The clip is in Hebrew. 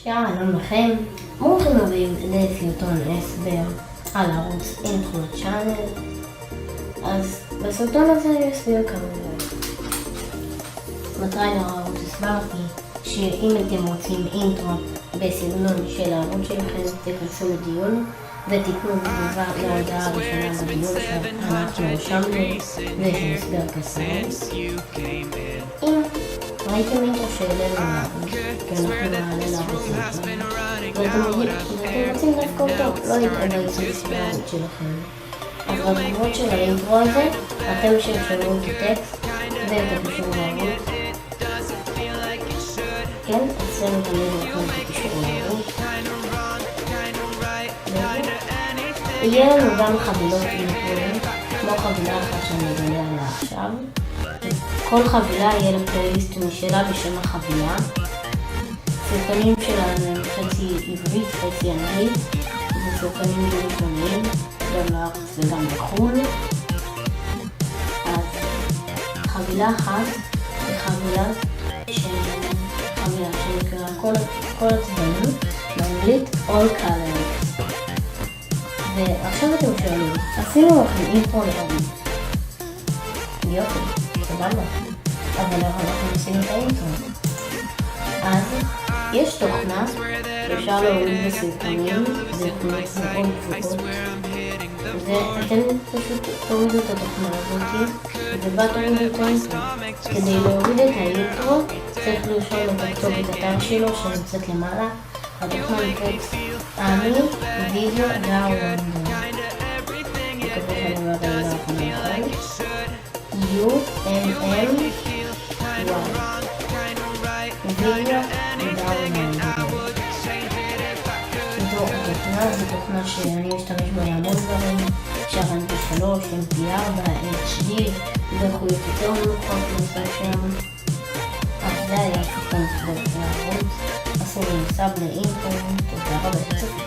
שלום לכם, ברוכים הבאים לסרטון הסבר על ערוץ אינטרו צ'אנל. אז בסרטון הזה אני אסביר כמה דברים. מטרת הערוץ הסברתי שאם אתם רוצים אינטרו בסגנון של הערוץ שלכם, תכנסו לדיון ותתנו תגובה להודעה הראשונה בדיון שאנחנו רשמנו והסבר קצר. אם ראיתם אינטרו שהעלינו לערוץ, כי אנחנו נעלה לערוץ ואתם רוצים דווקא אותו, לא יתעלה את הערוץ שלכם. אז בתגובות של האינטרו הזה, אתם שתשלמו את הטקסט ואת הקישור לערוץ. כן, אצלנו תמיד נותנים את הקישור לערוץ. יהיה לנו גם חבילות אינטרואים, כמו חבילה אחת שאני אדבר עליה עכשיו. כל חבילה יהיה לה פלייליסט משלה בשם החבילה. סרטונים שלנו הם חצי עברית, חצי אנגלית, וסרטונים דו-לשוניים, גם לארץ וגם בחו"ל. אז חבילה אחת היא חבילה שנקרא כל הצבעים, באנגלית All Colors. ועכשיו אתם שואלים, עשינו לכם אינטרו לערוץ. יופי, סבבה. אבל אנחנו עושים את האינטרו. אז יש תוכנה שאפשר להוריד בסרטונים, זה תוכנות מאוד גבוהות. ואתם פשוט תורידו את התוכנה הזאת, ובה תורידו את האינטרו. כדי להוריד את האינטרו, צריך לרשום את הכתובת אתר שלו שנמצאת למעלה. התוכנה נקראת אני וידאו דאונלוד. מקווה שאני אומרת על זה נכון. UMMY וידאו דאונלוד. זו תוכנה שאני משתמש בה להמון דברים, אפשר MP3, MP4, HD ואיכויות יותר נמוכות נמצא שם. אז זה היה סרטון הסבר של הערוץ. עשו לי סאב לאינטרו, תודה רבה.